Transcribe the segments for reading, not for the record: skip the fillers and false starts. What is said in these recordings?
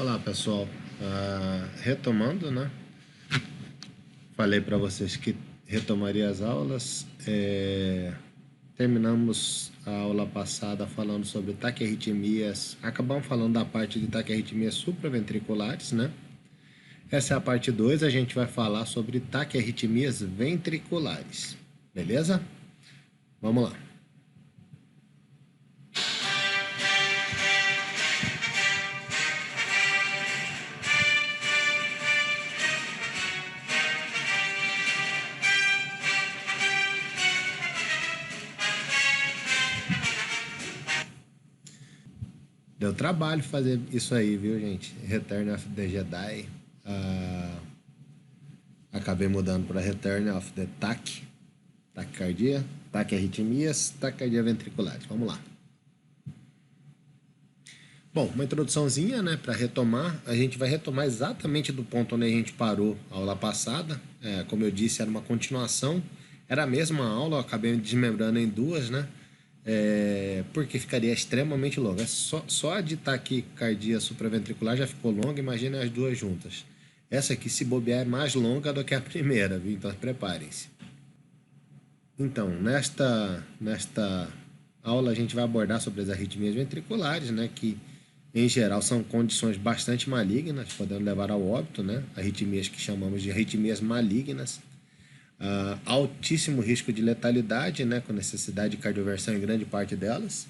Olá pessoal, retomando, né? Falei para vocês que retomaria as aulas. Terminamos a aula passada falando sobre taquiarritmias. Acabamos falando da parte de taquiarritmias supraventriculares, né? Essa é a parte 2. A gente vai falar sobre taquiarritmias ventriculares, beleza? Vamos lá. Deu trabalho fazer isso aí, viu, gente? Return of the Jedi. Acabei mudando para Return of the TAC. Taquicardia, taquiarritmias, taquicardia ventriculares. Vamos lá. Bom, uma introduçãozinha, né, para retomar. A gente vai retomar exatamente do ponto onde a gente parou a aula passada. Como eu disse, era uma continuação. Era a mesma aula, eu acabei desmembrando em duas, né? Porque ficaria extremamente longa. Só a de taquicardia supraventricular já ficou longa, imagina as duas juntas. Essa aqui, se bobear, é mais longa do que a primeira, viu? Então preparem-se. Então, nesta aula a gente vai abordar sobre as arritmias ventriculares, né? Que em geral são condições bastante malignas, podendo levar ao óbito, né? Arritmias que chamamos de arritmias malignas. Altíssimo risco de letalidade, né, com necessidade de cardioversão em grande parte delas.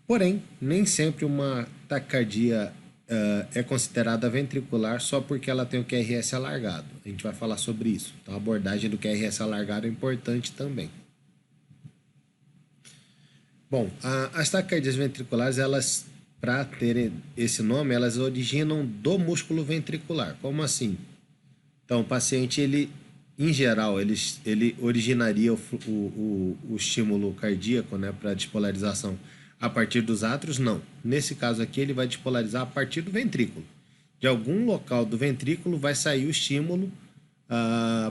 Porém, nem sempre uma taquicardia é considerada ventricular só porque ela tem o QRS alargado. A gente vai falar sobre isso. Então, a abordagem do QRS alargado é importante também. Bom, as taquicardias ventriculares, elas, para terem esse nome, elas originam do músculo ventricular. Como assim? Então, o paciente, em geral, ele originaria o estímulo cardíaco, né, para despolarização a partir dos átrios? Não. Nesse caso aqui, ele vai despolarizar a partir do ventrículo. De algum local do ventrículo vai sair o estímulo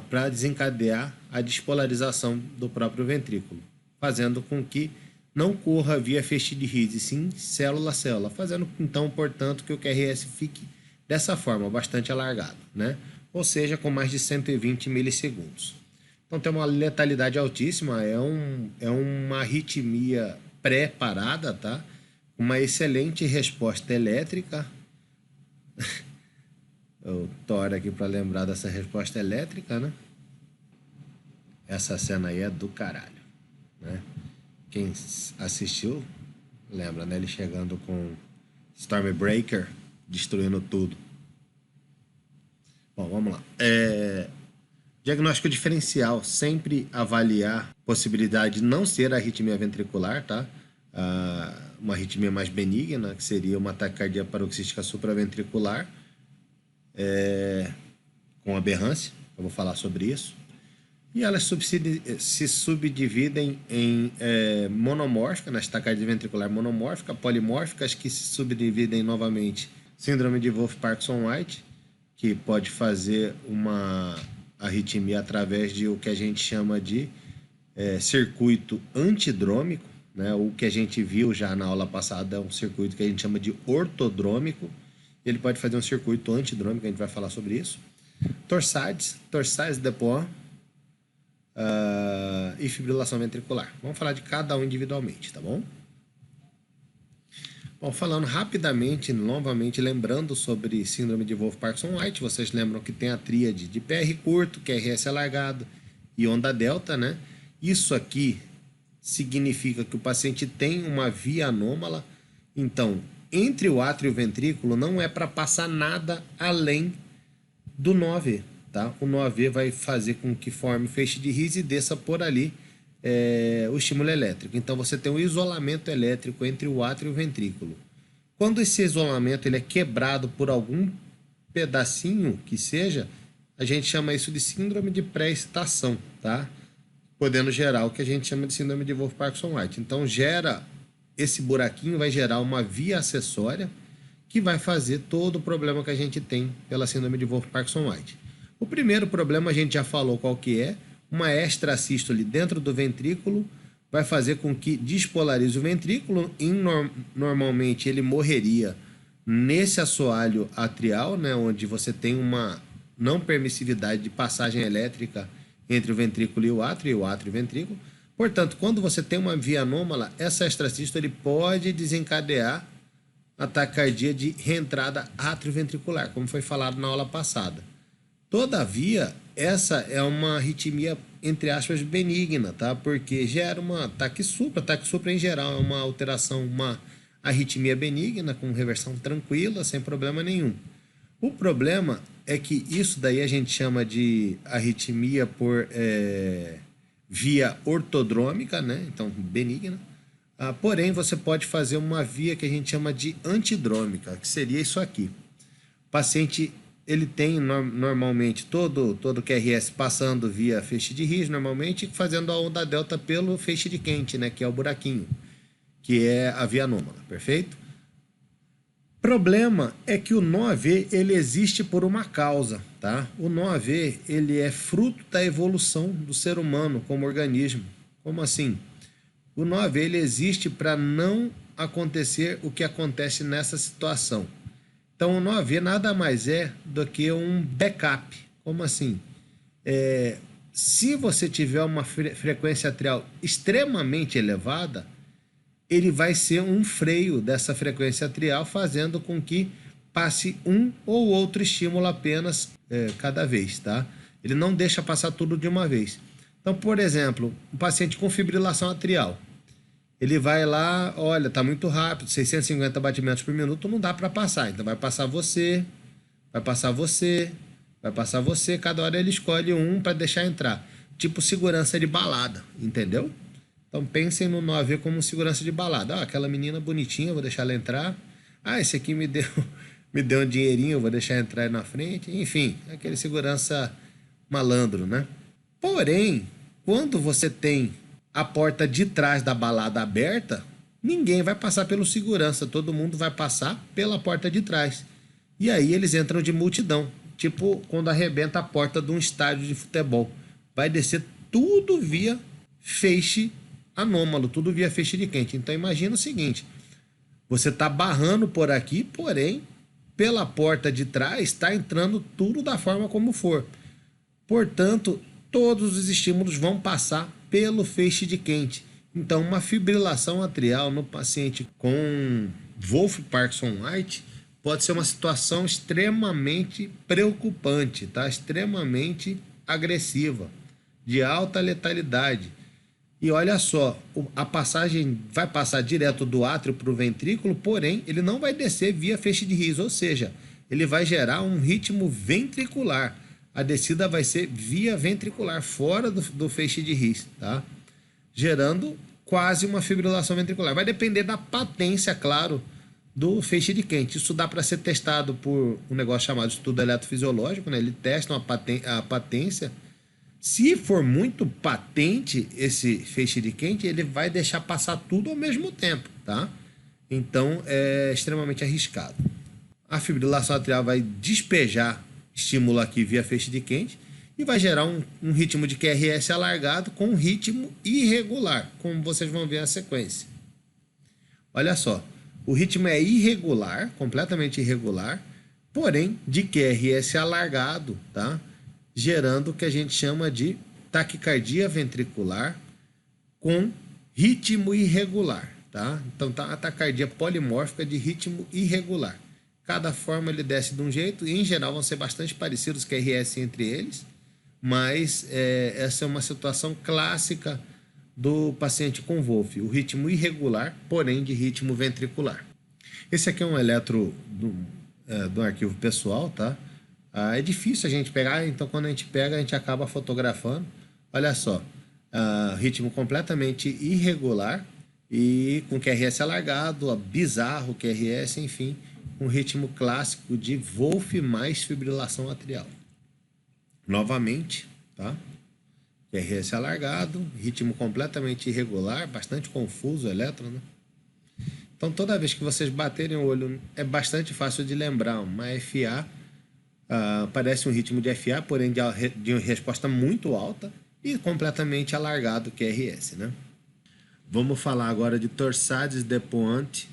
para desencadear a despolarização do próprio ventrículo, fazendo com que não corra via feixe de Ricci, sim célula a célula, fazendo então, portanto, que o QRS fique dessa forma, bastante alargado, né? Ou seja, com mais de 120 milissegundos. Então tem uma letalidade altíssima, é uma arritmia pré-parada, tá? Uma excelente resposta elétrica. Eu toro aqui para lembrar dessa resposta elétrica, né? Essa cena aí é do caralho, né? Quem assistiu, lembra, né? Ele chegando com Stormbreaker, destruindo tudo. Bom, vamos lá. Diagnóstico diferencial, sempre avaliar possibilidade de não ser arritmia ventricular, tá? Uma arritmia mais benigna, que seria uma taquicardia paroxística supraventricular, com aberrância. Eu vou falar sobre isso. E elas se subdividem em monomórficas, nas taquicardia ventricular monomórfica, polimórficas, que se subdividem novamente. Síndrome de Wolff-Parkinson-White, que pode fazer uma arritmia através de o que a gente chama de circuito antidrômico, né? O que a gente viu já na aula passada é um circuito que a gente chama de ortodrômico. Ele pode fazer um circuito antidrômico, a gente vai falar sobre isso. Torsades de Poix e fibrilação ventricular. Vamos falar de cada um individualmente, tá bom? Bom, falando rapidamente, novamente, lembrando sobre síndrome de Wolff-Parkinson-White, vocês lembram que tem a tríade de PR curto, QRS alargado e onda delta, né? Isso aqui significa que o paciente tem uma via anômala. Então, entre o átrio e o ventrículo não é para passar nada além do 9, tá? O 9 vai fazer com que forme feixe de Ricci e desça por ali o estímulo elétrico. Então você tem um isolamento elétrico entre o átrio e o ventrículo. Quando esse isolamento ele é quebrado por algum pedacinho que seja, a gente chama isso de síndrome de pré-excitação, tá? Podendo gerar o que a gente chama de síndrome de Wolff-Parkinson-White. Então gera esse buraquinho, vai gerar uma via acessória que vai fazer todo o problema que a gente tem pela síndrome de Wolff-Parkinson-White. O primeiro problema a gente já falou qual que é. Uma extrasístole dentro do ventrículo vai fazer com que despolarize o ventrículo e normalmente ele morreria Nesse assoalho atrial, né, onde você tem uma não permissividade de passagem elétrica entre o ventrículo e o átrio e o ventrículo. Portanto, quando você tem uma via anômala, essa extrasístole pode desencadear a taquicardia de reentrada atrioventricular, como foi falado na aula passada. Todavia, essa é uma arritmia, entre aspas, benigna, tá? Porque gera uma taquissupra. Taquissupra, em geral, é uma alteração, uma arritmia benigna, com reversão tranquila, sem problema nenhum. O problema é que isso daí a gente chama de arritmia por via ortodrômica, né? Então, benigna. Porém, você pode fazer uma via que a gente chama de antidrômica, que seria isso aqui. O paciente, ele tem normalmente todo QRS passando via feixe de Ries, normalmente fazendo a onda delta pelo feixe de Kent, né? Que é o buraquinho, que é a via anômala, perfeito? Problema é que o nó-AV, ele existe por uma causa, tá? O nó-AV, ele é fruto da evolução do ser humano como organismo. Como assim? O nó-AV, ele existe para não acontecer o que acontece nessa situação. Então, o nó-AV nada mais é do que um backup. Como assim? Se você tiver uma frequência atrial extremamente elevada, ele vai ser um freio dessa frequência atrial, fazendo com que passe um ou outro estímulo apenas cada vez, tá? Ele não deixa passar tudo de uma vez. Então, por exemplo, um paciente com fibrilação atrial, ele vai lá, olha, tá muito rápido, 650 batimentos por minuto, não dá para passar. Então vai passar você, vai passar você, vai passar você, cada hora ele escolhe um para deixar entrar. Tipo segurança de balada, entendeu? Então pensem no nó-AV como segurança de balada. Aquela menina bonitinha, vou deixar ela entrar. Esse aqui me deu um dinheirinho, vou deixar entrar aí na frente. Enfim, aquele segurança malandro, né? Porém, quando você tem a porta de trás da balada aberta, ninguém vai passar pelo segurança, todo mundo vai passar pela porta de trás. E aí eles entram de multidão, tipo quando arrebenta a porta de um estádio de futebol. Vai descer tudo via feixe anômalo, tudo via feixe de Kent. Então imagina o seguinte, você está barrando por aqui, porém, pela porta de trás está entrando tudo da forma como for. Portanto, todos os estímulos vão passar pelo feixe de Kent. Então, uma fibrilação atrial no paciente com Wolff-Parkinson-White pode ser uma situação extremamente preocupante, tá? Extremamente agressiva, de alta letalidade. E olha só, a passagem vai passar direto do átrio para o ventrículo, porém, ele não vai descer via feixe de Ries, ou seja, ele vai gerar um ritmo ventricular. A descida vai ser via ventricular, fora do feixe de Ries, tá? Gerando quase uma fibrilação ventricular. Vai depender da patência, claro, do feixe de Kent. Isso dá para ser testado por um negócio chamado estudo eletrofisiológico, né? Ele testa a patência. Se for muito patente esse feixe de Kent, ele vai deixar passar tudo ao mesmo tempo, tá? Então é extremamente arriscado. A fibrilação atrial vai despejar estímulo aqui via feixe de Kent e vai gerar um ritmo de QRS alargado com um ritmo irregular, como vocês vão ver na sequência. Olha só, o ritmo é irregular, completamente irregular, porém de QRS alargado, tá? Gerando o que a gente chama de taquicardia ventricular com ritmo irregular, tá? Então tá a taquicardia polimórfica de ritmo irregular. Cada forma ele desce de um jeito e em geral vão ser bastante parecidos que QRS entre eles, mas essa é uma situação clássica do paciente com Wolff, o ritmo irregular, porém de ritmo ventricular. Esse aqui é um eletro do arquivo pessoal, tá? É difícil a gente pegar, então quando a gente pega, a gente acaba fotografando. Olha só, ritmo completamente irregular e com QRS alargado, bizarro QRS, enfim, um ritmo clássico de Wolff mais fibrilação atrial. Novamente, tá? QRS alargado, ritmo completamente irregular, bastante confuso o eletro, né? Então toda vez que vocês baterem o olho, é bastante fácil de lembrar, uma FA parece um ritmo de FA, porém de resposta muito alta e completamente alargado QRS, né? Vamos falar agora de Torsades de Pointe,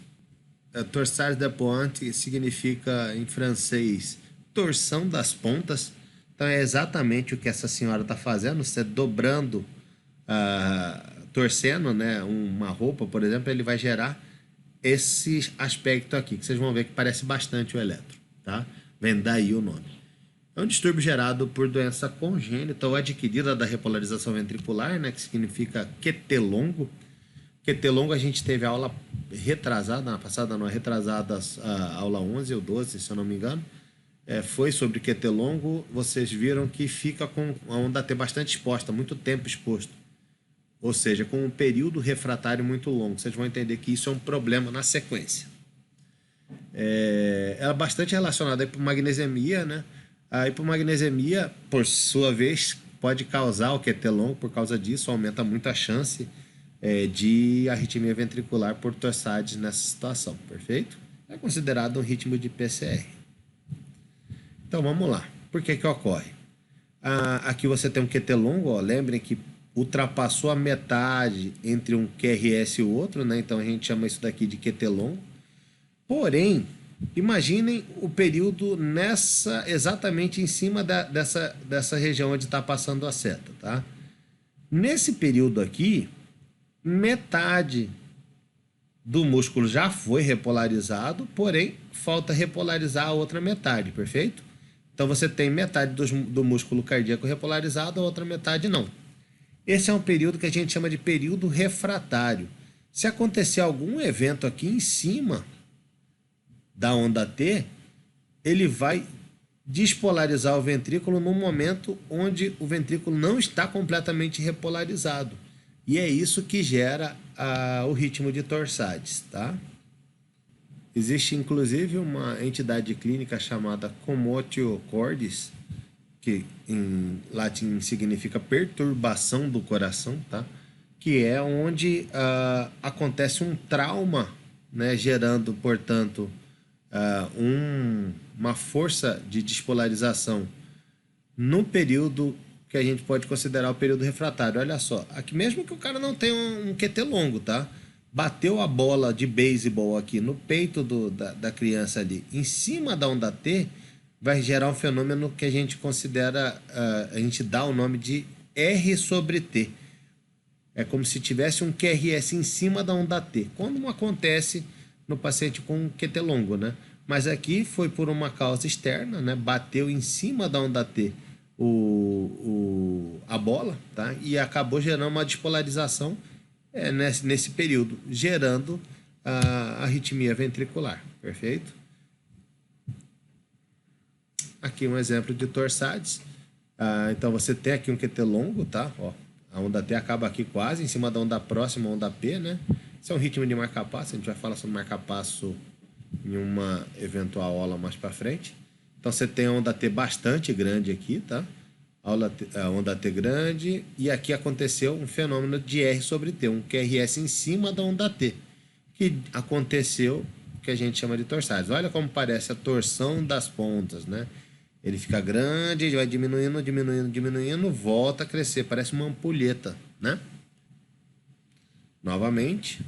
Torsades de pointe significa em francês torção das pontas. Então é exatamente o que essa senhora está fazendo. Você dobrando, torcendo, né, uma roupa, por exemplo, ele vai gerar esse aspecto aqui, que vocês vão ver que parece bastante o eletro, tá? Vem daí o nome. É um distúrbio gerado por doença congênita ou adquirida da repolarização ventricular, né, que significa QT-longo. QT-longo a gente teve a aula retrasada, na passada não, retrasada, a aula 11 ou 12, se eu não me engano. Foi sobre QT-longo, vocês viram que fica com a onda T bastante exposta, muito tempo exposto. Ou seja, com um período refratário muito longo. Vocês vão entender que isso é um problema na sequência. É bastante relacionada à hipomagnesemia, né? A hipomagnesemia, por sua vez, pode causar o QT longo, por causa disso, aumenta muito a chance de arritmia ventricular por torsades nessa situação, perfeito? É considerado um ritmo de PCR. Então vamos lá. Por que ocorre? Aqui você tem um QT longo, ó, lembrem que ultrapassou a metade entre um QRS e o outro, né? Então a gente chama isso daqui de QT longo. Porém, imaginem o período exatamente em cima dessa região onde está passando a seta, tá? Nesse período aqui, metade do músculo já foi repolarizado, porém falta repolarizar a outra metade, perfeito? Então você tem metade do músculo cardíaco repolarizado, a outra metade não. Esse é um período que a gente chama de período refratário. Se acontecer algum evento aqui em cima da onda T, ele vai despolarizar o ventrículo no momento onde o ventrículo não está completamente repolarizado. E é isso que gera o ritmo de torsades, tá? Existe inclusive uma entidade clínica chamada commotio cordis, que em latim significa perturbação do coração, tá? Que é onde acontece um trauma, né, gerando, portanto, uma força de despolarização no período que a gente pode considerar o período refratário. Olha só, aqui mesmo que o cara não tenha um QT longo, tá? Bateu a bola de beisebol aqui no peito da criança ali, em cima da onda T, vai gerar um fenômeno que a gente considera, a gente dá o nome de R sobre T. É como se tivesse um QRS em cima da onda T, quando não acontece no paciente com QT longo, né? Mas aqui foi por uma causa externa, né? Bateu em cima da onda T a bola, tá? E acabou gerando uma despolarização nesse período, gerando a arritmia ventricular, perfeito? Aqui um exemplo de torsades. Então você tem aqui um QT longo, tá? Ó, a onda T acaba aqui quase em cima da onda próxima, a onda P, né? Isso é um ritmo de marca-passo, a gente vai falar sobre marca-passo em uma eventual aula mais para frente. Então você tem a onda T bastante grande aqui, tá? A onda T grande, e aqui aconteceu um fenômeno de R sobre T, um QRS em cima da onda T, que aconteceu, que a gente chama de torsades. Olha como parece a torção das pontas, né? Ele fica grande, vai diminuindo, diminuindo, diminuindo, volta a crescer, parece uma ampulheta, né? Novamente,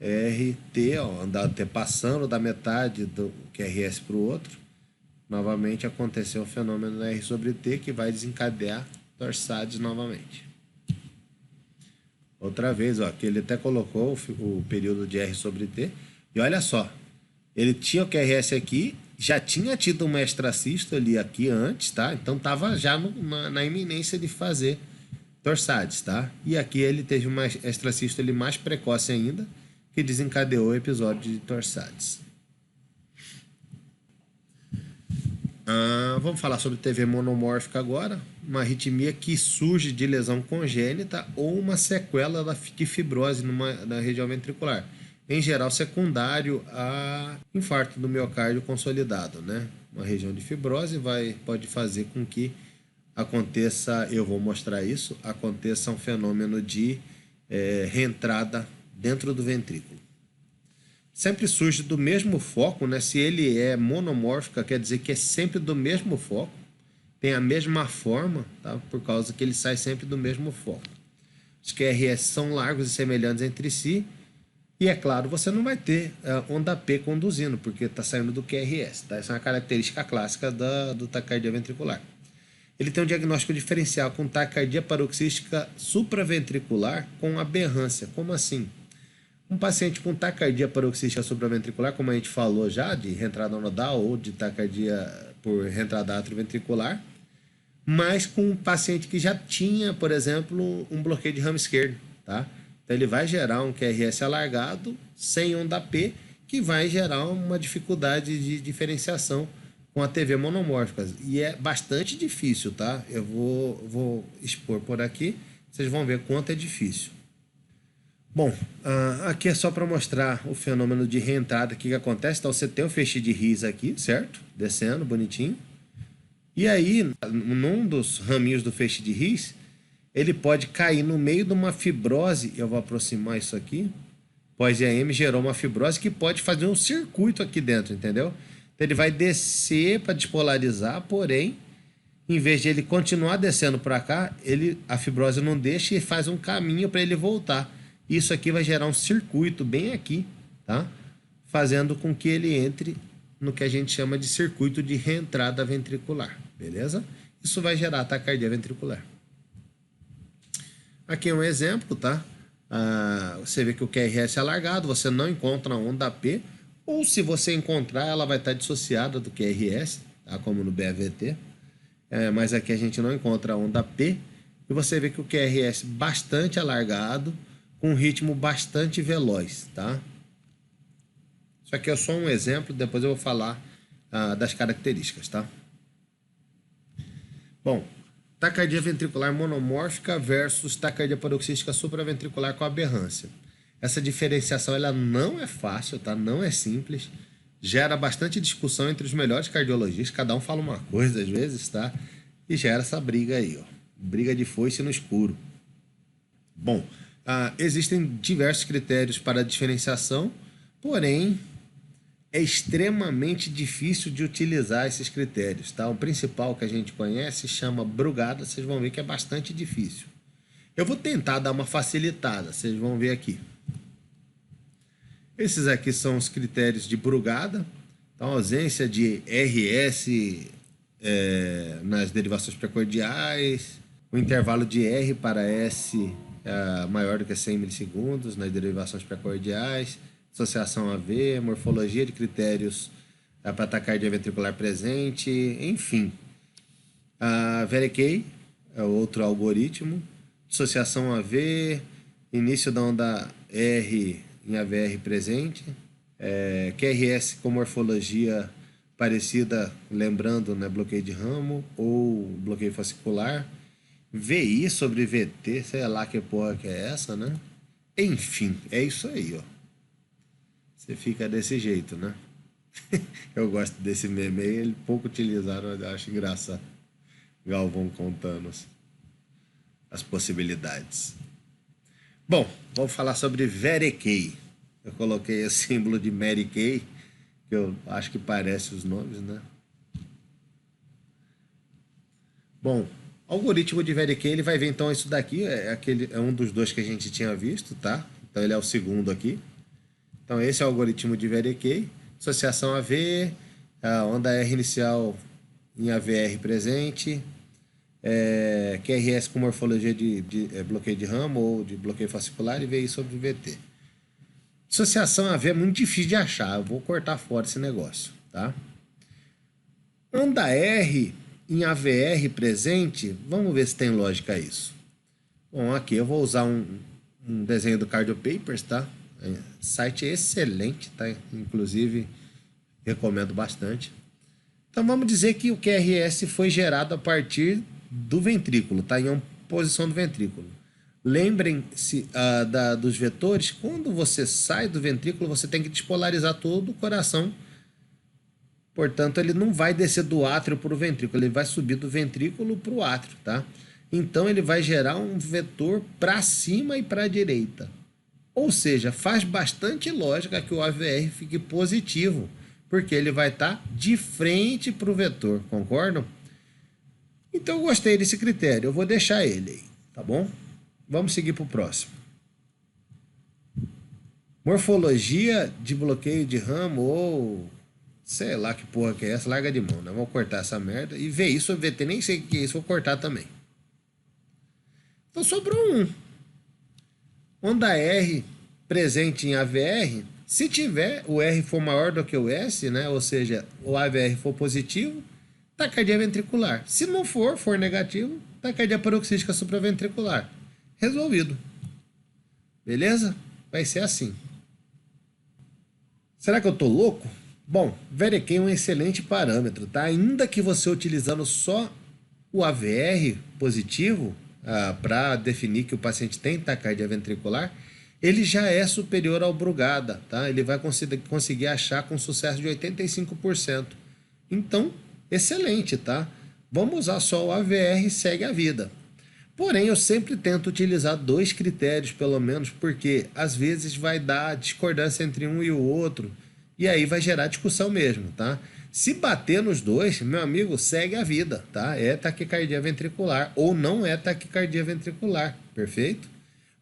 RT, ó, andar T passando da metade do QRS para o outro. Novamente aconteceu o fenômeno R sobre T, que vai desencadear torsades novamente. Outra vez, ó, aqui ele até colocou o período de R sobre T. E olha só, ele tinha o QRS aqui, já tinha tido uma extrasístole aqui antes, tá? Então estava já na iminência de fazer torsades, tá? E aqui ele teve uma extrasístole mais precoce ainda, que desencadeou o episódio de torsades. Vamos falar sobre TV monomórfica agora. Uma arritmia que surge de lesão congênita ou uma sequela de fibrose na região ventricular. Em geral, secundário a infarto do miocárdio consolidado, né? Uma região de fibrose pode fazer com que aconteça, eu vou mostrar isso, aconteça um fenômeno de reentrada dentro do ventrículo. Sempre surge do mesmo foco, né? Se ele é monomórfica, quer dizer que é sempre do mesmo foco, tem a mesma forma, tá? Por causa que ele sai sempre do mesmo foco. Os QRS são largos e semelhantes entre si, E é claro, você não vai ter onda P conduzindo, porque está saindo do QRS. Tá? Essa é uma característica clássica do taquicardia ventricular. Ele tem um diagnóstico diferencial com taquicardia paroxística supraventricular com aberrância. Como assim? Um paciente com taquicardia paroxística supraventricular, como a gente falou já, de reentrada nodal ou de taquicardia por reentrada atrioventricular, mas com um paciente que já tinha, por exemplo, um bloqueio de ramo esquerdo, tá? Então ele vai gerar um QRS alargado sem onda P, que vai gerar uma dificuldade de diferenciação com a TV monomórfica. E é bastante difícil, tá? Eu vou expor por aqui, vocês vão ver quanto é difícil. Bom, aqui é só para mostrar o fenômeno de reentrada que acontece. Então você tem o feixe de RIS aqui, certo? Descendo, bonitinho. E aí, num dos raminhos do feixe de RIS, ele pode cair no meio de uma fibrose. Eu vou aproximar isso aqui. Pós-IAM gerou uma fibrose que pode fazer um circuito aqui dentro, entendeu? Então ele vai descer para despolarizar, porém, em vez de ele continuar descendo para cá, a fibrose não deixa e faz um caminho para ele voltar. Isso aqui vai gerar um circuito bem aqui, tá? Fazendo com que ele entre no que a gente chama de circuito de reentrada ventricular, beleza? Isso vai gerar taquicardia ventricular. Aqui é um exemplo, tá? Você vê que o QRS é alargado, você não encontra a onda P, ou se você encontrar, ela vai estar dissociada do QRS, tá? Como no BAVT. Mas aqui a gente não encontra a onda P, e você vê que o QRS bastante alargado, com um ritmo bastante veloz, tá? Isso aqui é só um exemplo, depois eu vou falar das características, tá? Bom, taquicardia ventricular monomórfica versus taquicardia paroxística supraventricular com aberrância. Essa diferenciação ela não é fácil, tá? Não é simples. Gera bastante discussão entre os melhores cardiologistas, cada um fala uma coisa às vezes, tá? E gera essa briga aí, ó. Briga de foice no escuro. Bom, existem diversos critérios para a diferenciação, porém é extremamente difícil de utilizar esses critérios, tá? O principal que a gente conhece chama Brugada, vocês vão ver que é bastante difícil. Eu vou tentar dar uma facilitada, vocês vão ver aqui. Esses aqui são os critérios de Brugada, então ausência de RS nas derivações precordiais, o intervalo de R para S maior do que 100 milissegundos nas derivações precordiais, associação AV, morfologia de critérios para taquicardia ventricular presente, enfim. A VERICAI é outro algoritmo, dissociação AV, início da onda R em AVR presente, QRS com morfologia parecida, lembrando, né, bloqueio de ramo ou bloqueio fascicular, VI sobre VT, sei lá que porra que é essa, né? Enfim, é isso aí, ó. Você fica desse jeito, né? Eu gosto desse meme aí, ele pouco utilizado, eu acho engraçado. Galvão contando as possibilidades. Bom, vamos falar sobre VERICAI. Eu coloquei o símbolo de Mary Kay, que eu acho que parece os nomes, né? Bom, algoritmo de VERICAI, ele vai ver então isso daqui, é um dos dois que a gente tinha visto, tá? Então ele é o segundo aqui. Então esse é o algoritmo de VERICAI, associação AV, a onda R inicial em AVR presente, QRS com morfologia de bloqueio de ramo ou de bloqueio fascicular e VI sobre VT. Associação AV é muito difícil de achar, eu vou cortar fora esse negócio, tá? Onda R em AVR presente, vamos ver se tem lógica isso. Bom, aqui eu vou usar um desenho do Cardio Papers, tá? Site excelente, tá? Inclusive, recomendo bastante. Então, vamos dizer que o QRS foi gerado a partir do ventrículo, tá? Em uma posição do ventrículo. Lembrem-se dos vetores, quando você sai do ventrículo, você tem que despolarizar todo o coração. Portanto, ele não vai descer do átrio para o ventrículo, ele vai subir do ventrículo para o átrio, tá? Então, ele vai gerar um vetor para cima e para a direita. Ou seja, faz bastante lógica que o AVR fique positivo, porque ele vai estar de frente para o vetor, concordam? Então, eu gostei desse critério, eu vou deixar ele aí, tá bom? Vamos seguir para o próximo. Morfologia de bloqueio de ramo ou sei lá que porra que é essa, larga de mão, né? Vamos cortar essa merda e ver isso, VT, nem sei o que é isso, vou cortar também. Então sobrou um. Onda R presente em AVR, se tiver o R for maior do que o S, né? Ou seja, o AVR for positivo, taquicardia ventricular. Se não for negativo, taquicardia paroxística supraventricular. Resolvido. Beleza? Vai ser assim. Será que eu tô louco? Bom, VRQ é um excelente parâmetro, tá? Ainda que você utilizando só o AVR positivo para definir que o paciente tem taquicardia ventricular, ele já é superior ao Brugada, tá? Ele vai conseguir achar com sucesso de 85%. Então, excelente, tá? Vamos usar só o AVR e segue a vida. Porém, eu sempre tento utilizar 2 critérios, pelo menos, porque às vezes vai dar discordância entre um e o outro, e aí vai gerar discussão mesmo, tá? Se bater nos dois, meu amigo, segue a vida, tá? É taquicardia ventricular ou não é taquicardia ventricular, perfeito?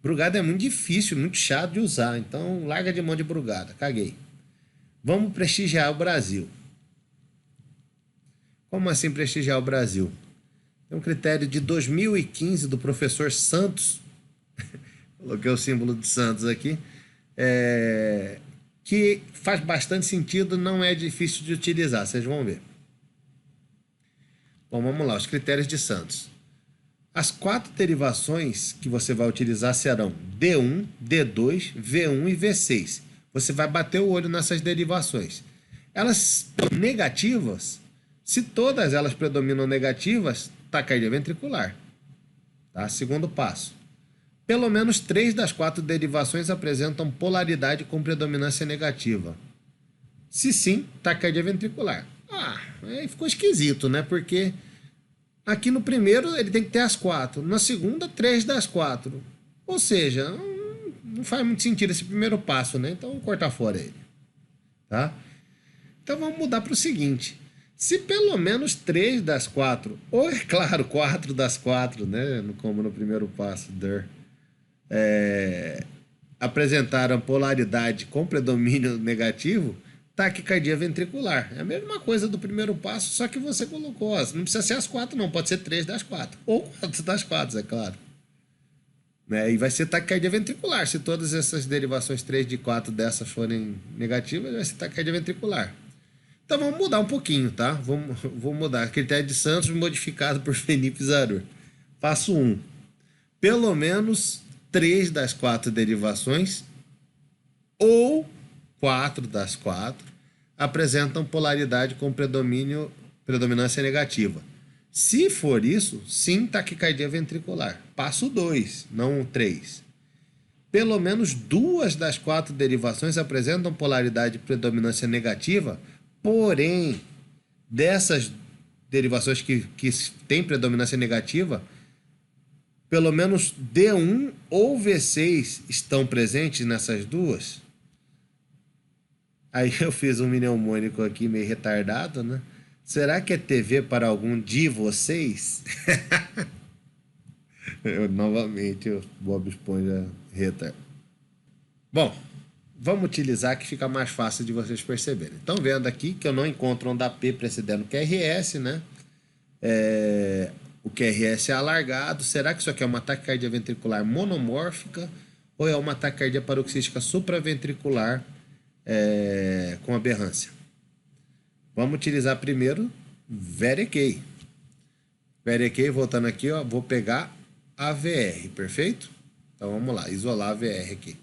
Brugada é muito difícil, muito chato de usar, então larga de mão de Brugada, caguei. Vamos prestigiar o Brasil. Como assim prestigiar o Brasil? Tem um critério de 2015 do professor Santos, coloquei o símbolo de Santos aqui, que faz bastante sentido, não é difícil de utilizar, vocês vão ver. Bom, vamos lá, os critérios de Santos. As 4 derivações que você vai utilizar serão D1, D2, V1 e V6. Você vai bater o olho nessas derivações. Elas são negativas. Se todas elas predominam negativas, taquicardia ventricular. Tá? Segundo passo. Pelo menos 3 das 4 derivações apresentam polaridade com predominância negativa. Se sim, taquicardia ventricular. Aí ficou esquisito, né? Porque aqui no primeiro ele tem que ter as 4. Na segunda, 3 das 4. Ou seja, não faz muito sentido esse primeiro passo, né? Então vamos cortar fora ele. Tá? Então vamos mudar para o seguinte. Se pelo menos 3 das 4, ou é claro, 4 das 4, né? Como no primeiro passo, apresentaram polaridade com predomínio negativo, taquicardia ventricular. É a mesma coisa do primeiro passo, só que você colocou, não precisa ser as 4 não, pode ser 3 das 4, ou 4 das 4, é claro. E vai ser taquicardia ventricular, se todas essas derivações 3 de 4 dessas forem negativas, vai ser taquicardia ventricular. Então vamos mudar um pouquinho, tá? Vou mudar. Critério de Santos modificado por Felipe Zarur. Passo 1. Pelo menos 3 das 4 derivações ou 4 das 4 apresentam polaridade com predominância negativa. Se for isso, sim, taquicardia ventricular. Passo 2, não 3. Pelo menos 2 das 4 derivações apresentam polaridade e predominância negativa. Porém, dessas derivações que têm predominância negativa, pelo menos D1 ou V6 estão presentes nessas duas. Aí eu fiz um mnemônico aqui meio retardado, né? Será que é TV para algum de vocês? Novamente, o Bob Esponja retardado. Bom, vamos utilizar que fica mais fácil de vocês perceberem. Estão vendo aqui que eu não encontro onda P precedendo o QRS, né? O QRS é alargado. Será que isso aqui é uma taquicardia ventricular monomórfica ou é uma taquicardia paroxística supraventricular com aberrância? Vamos utilizar primeiro VRQ. VRQ, voltando aqui, ó, vou pegar AVR, perfeito? Então vamos lá, isolar AVR aqui.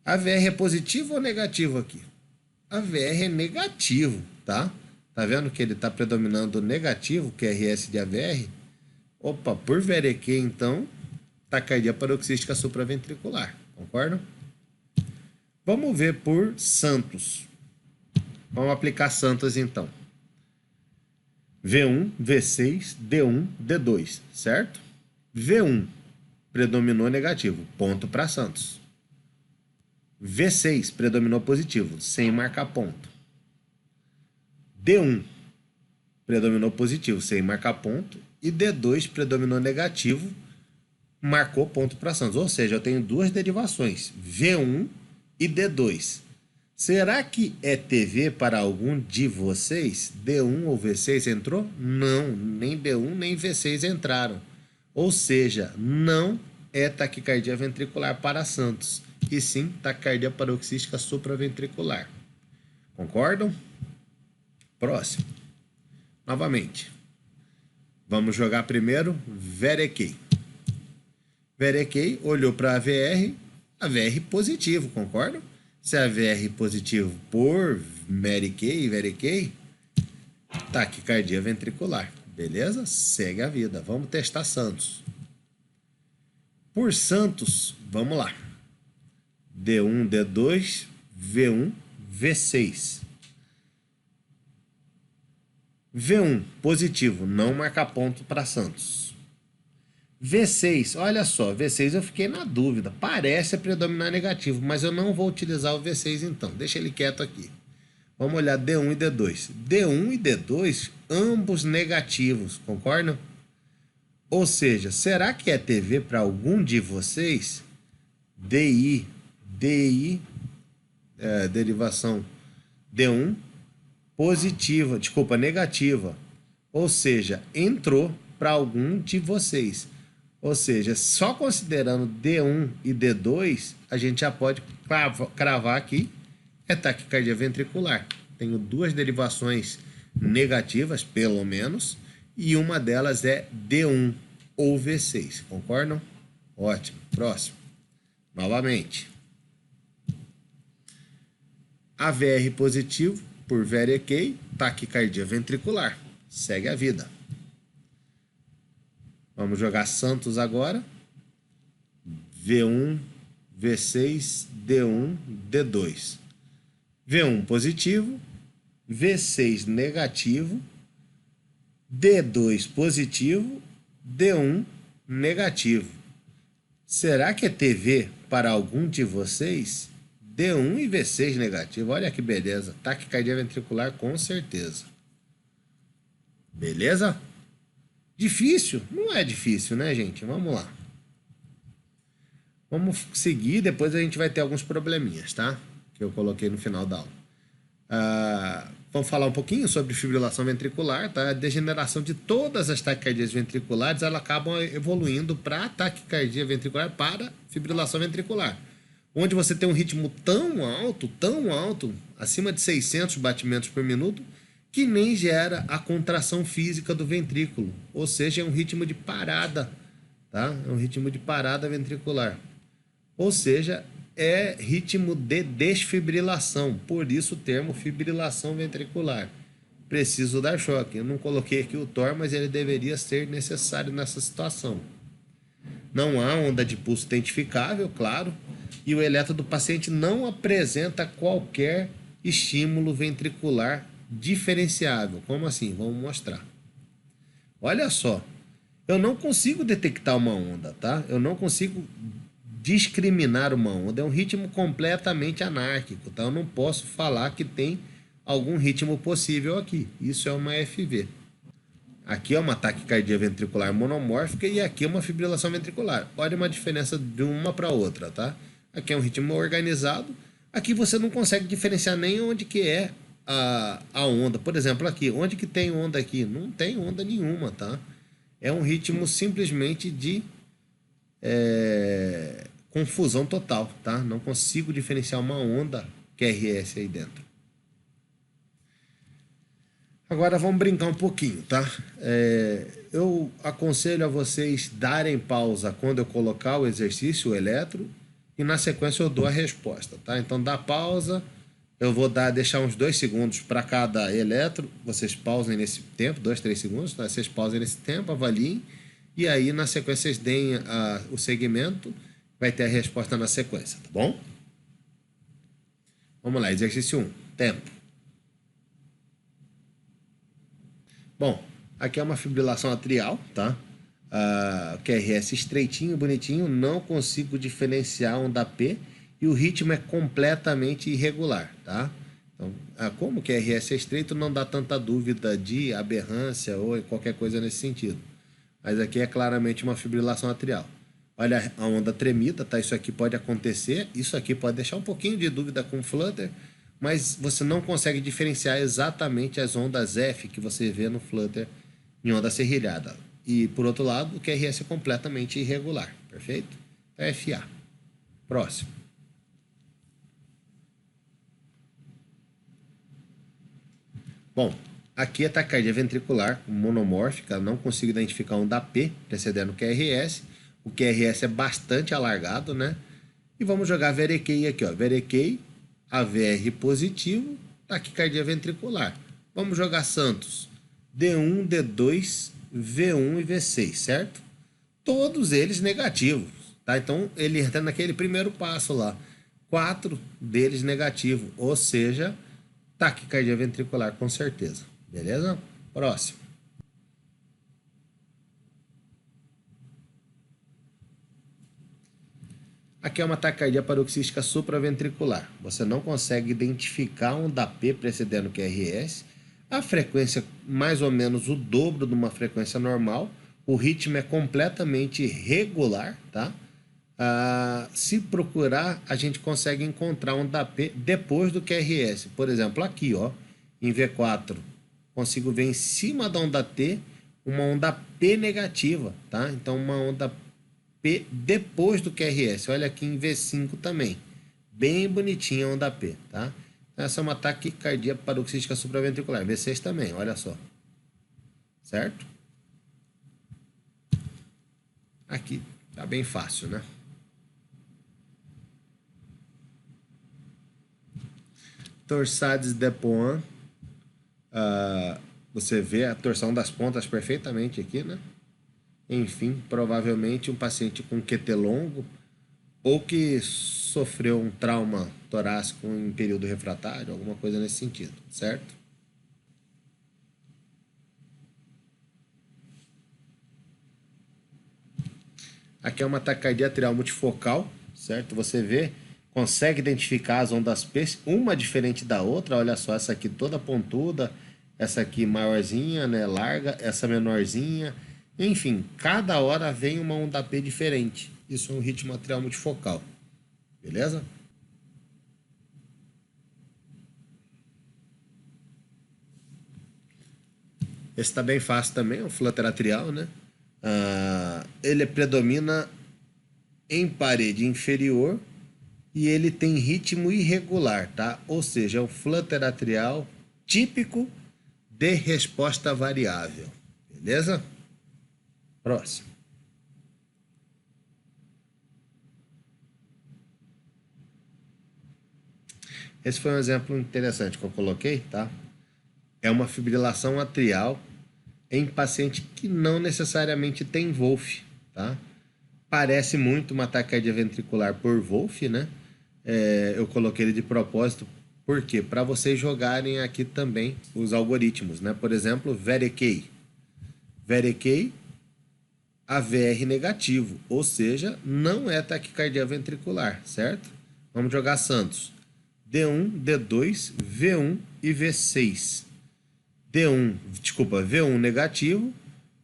AVR é positivo ou negativo aqui? AVR é negativo, tá? Tá vendo que ele está predominando negativo, QRS de AVR? Opa, por VRQ, então, taquicardia paroxística supraventricular, concordam? Vamos ver por Santos. Vamos aplicar Santos, então. V1, V6, D1, D2, certo? V1 predominou negativo, ponto para Santos. V6 predominou positivo, sem marcar ponto. D1 predominou positivo, sem marcar ponto. E D2 predominou negativo, marcou ponto para Santos. Ou seja, eu tenho duas derivações, V1 e D2. Será que é TV para algum de vocês? D1 ou V6 entrou? Não, nem D1 nem V6 entraram. Ou seja, não é taquicardia ventricular para Santos, e sim taquicardia paroxística supraventricular. Concordam? Próximo. Novamente. Vamos jogar primeiro Verekey. Verekey olhou para a VR positivo, concordam? Se a VR positivo por Verekey, taquicardia ventricular. Beleza? Segue a vida. Vamos testar Santos. Por Santos, vamos lá. D1, D2, V1, V6. V1 positivo, não marca ponto para Santos. V6, olha só, V6 eu fiquei na dúvida. Parece predominar negativo, mas eu não vou utilizar o V6 então. Deixa ele quieto aqui. Vamos olhar D1 e D2. D1 e D2, ambos negativos, concordam? Ou seja, será que é TV para algum de vocês? DI, derivação D1, positiva, desculpa, negativa. Ou seja, entrou para algum de vocês. Ou seja, só considerando D1 e D2, a gente já pode cravar aqui, é taquicardia ventricular. Tenho duas derivações negativas, pelo menos, e uma delas é D1 ou V6. Concordam? Ótimo. Próximo. Novamente. AVR positivo por Verekey, taquicardia ventricular. Segue a vida. Vamos jogar Santos agora. V1, V6, D1, D2. V1 positivo, V6 negativo, D2 positivo, D1 negativo. Será que é TV para algum de vocês? D1 e V6 negativo. Olha que beleza. Taquicardia ventricular com certeza. Beleza? Difícil? Não é difícil, né, gente? Vamos lá. Vamos seguir, depois a gente vai ter alguns probleminhas, tá? Que eu coloquei no final da aula. Vamos falar um pouquinho sobre fibrilação ventricular, tá? A degeneração de todas as taquicardias ventriculares, elas acabam evoluindo para taquicardia ventricular para fibrilação ventricular. Onde você tem um ritmo tão alto, acima de 600 batimentos por minuto, que nem gera a contração física do ventrículo. Ou seja, é um ritmo de parada, tá? É um ritmo de parada ventricular. Ou seja, é ritmo de desfibrilação, por isso o termo fibrilação ventricular. Preciso dar choque. Eu não coloquei aqui o TOR, mas ele deveria ser necessário nessa situação. Não há onda de pulso identificável, claro, e o eletro do paciente não apresenta qualquer estímulo ventricular diferenciável. Como assim? Vamos mostrar. Olha só, eu não consigo detectar uma onda, tá? Eu não consigo discriminar uma onda. É um ritmo completamente anárquico, tá? Eu não posso falar que tem algum ritmo possível aqui. Isso é uma FV. Aqui é uma taquicardia ventricular monomórfica e aqui é uma fibrilação ventricular. Olha uma diferença de uma para outra, tá? Aqui é um ritmo organizado. Aqui você não consegue diferenciar nem onde que é a onda. Por exemplo, aqui, onde que tem onda aqui? Não tem onda nenhuma, tá? É um ritmo simplesmente de confusão total, tá? Não consigo diferenciar uma onda QRS aí dentro. Agora vamos brincar um pouquinho, tá? Eu aconselho a vocês darem pausa quando eu colocar o exercício, o eletro, e na sequência eu dou a resposta, tá? Então dá pausa, eu vou deixar uns 2 segundos para cada eletro, vocês pausem nesse tempo, 2, 3 segundos, tá? Vocês pausem nesse tempo, avaliem, e aí na sequência vocês deem o segmento, vai ter a resposta na sequência, tá bom? Vamos lá, exercício 1, tempo. Bom, aqui é uma fibrilação atrial, tá? QRS estreitinho, bonitinho, não consigo diferenciar onda P e o ritmo é completamente irregular, tá? Então, como QRS é estreito, não dá tanta dúvida de aberrância ou qualquer coisa nesse sentido. Mas aqui é claramente uma fibrilação atrial. Olha a onda tremida, tá? Isso aqui pode acontecer, isso aqui pode deixar um pouquinho de dúvida com o Flutter, mas você não consegue diferenciar exatamente as ondas F que você vê no Flutter em onda serrilhada. E, por outro lado, o QRS é completamente irregular, perfeito? Então, FA. Próximo. Bom, aqui é taquicardia ventricular monomórfica, não consigo identificar onda P precedendo o QRS. O QRS é bastante alargado, né? E vamos jogar VRQI aqui, ó. VRQI, AVR positivo, taquicardia ventricular. Vamos jogar Santos. D1, D2, V1 e V6, certo? Todos eles negativos, tá? Então, ele entra naquele primeiro passo lá. 4 deles negativos, ou seja, taquicardia ventricular com certeza. Beleza? Próximo. Aqui é uma taquicardia paroxística supraventricular. Você não consegue identificar onda P precedendo o QRS. A frequência mais ou menos o dobro de uma frequência normal. O ritmo é completamente regular, tá? Se procurar, a gente consegue encontrar onda P depois do QRS. Por exemplo, aqui, ó, em V4, consigo ver em cima da onda T uma onda P negativa, tá? Então, uma onda P depois do QRS. Olha aqui em V5 também. Bem bonitinha a onda P, tá? Essa é uma taquicardia paroxística supraventricular. V6 também, olha só. Certo? Aqui, tá bem fácil, né? Torsades de Poin. Você vê a torção das pontas perfeitamente aqui, né? Enfim, provavelmente um paciente com QT longo ou que sofreu um trauma torácico em período refratário, alguma coisa nesse sentido, certo? Aqui é uma taquicardia atrial multifocal, certo? Você vê, consegue identificar as ondas P, uma diferente da outra. Olha só, essa aqui toda pontuda, essa aqui maiorzinha, né, larga, essa menorzinha. Enfim, cada hora vem uma onda P diferente. Isso é um ritmo atrial multifocal. Beleza? Esse está bem fácil também, é o flutter atrial, né? Ele predomina em parede inferior e ele tem ritmo irregular, tá? Ou seja, é um flutter atrial típico de resposta variável. Beleza? Próximo. Esse foi um exemplo interessante que eu coloquei, tá? É uma fibrilação atrial em paciente que não necessariamente tem Wolff, tá? Parece muito uma taquicardia ventricular por Wolff, né? Eu coloquei ele de propósito, por quê? Para vocês jogarem aqui também os algoritmos, né? Por exemplo, VRQI. VRQI, AVR negativo, ou seja, não é taquicardia ventricular, certo? Vamos jogar Santos. D1, D2, V1 e V6. V1 negativo,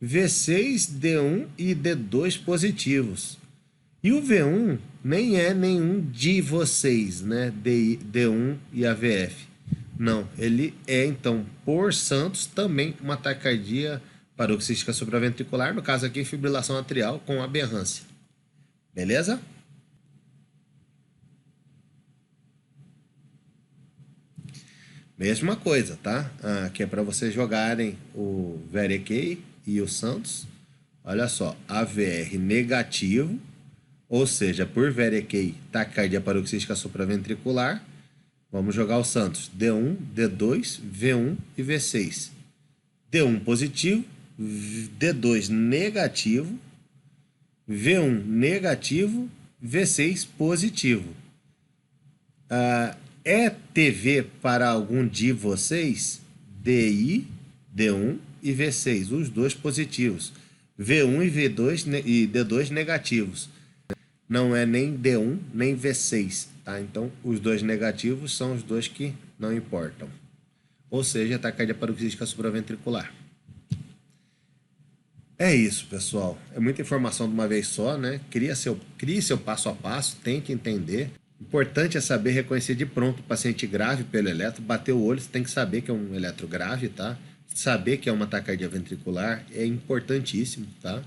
V6, D1 e D2 positivos. E o V1 nem é nenhum de vocês, né? D1 e AVF. Não, ele é, então, por Santos, também uma taquicardia paroxística supraventricular, no caso aqui, fibrilação atrial com aberrância. Beleza? Mesma coisa, tá? Que é para vocês jogarem o VRQ e o Santos. Olha só, AVR negativo, ou seja, por VRQ, taquicardia paroxística supraventricular. Vamos jogar o Santos. D1, D2, V1 e V6. D1 positivo, D2 negativo, V1 negativo, V6 positivo. É TV para algum de vocês? DI, D1 e V6, os dois positivos. V1 e V2 e D2 negativos. Não é nem D1 nem V6, tá? Então, os dois negativos são os dois que não importam. Ou seja, taquicardia paroxística supraventricular. É isso, pessoal. É muita informação de uma vez só, né? Crie seu passo a passo, tente entender. Importante é saber reconhecer de pronto o paciente grave pelo eletro. Bater o olho, você tem que saber que é um eletro grave, tá? Saber que é uma taquicardia ventricular é importantíssimo, tá?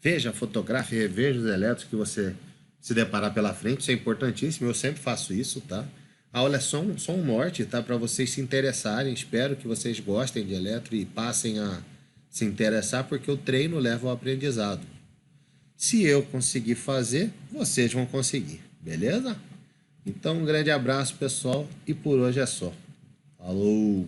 Veja, fotografe, reveja os eletros que você se deparar pela frente, isso é importantíssimo. Eu sempre faço isso, tá? A aula é só um norte, tá? Para vocês se interessarem. Espero que vocês gostem de eletro e passem a se interessar, porque o treino leva ao aprendizado. Se eu conseguir fazer, vocês vão conseguir, beleza? Então, um grande abraço, pessoal, e por hoje é só. Falou!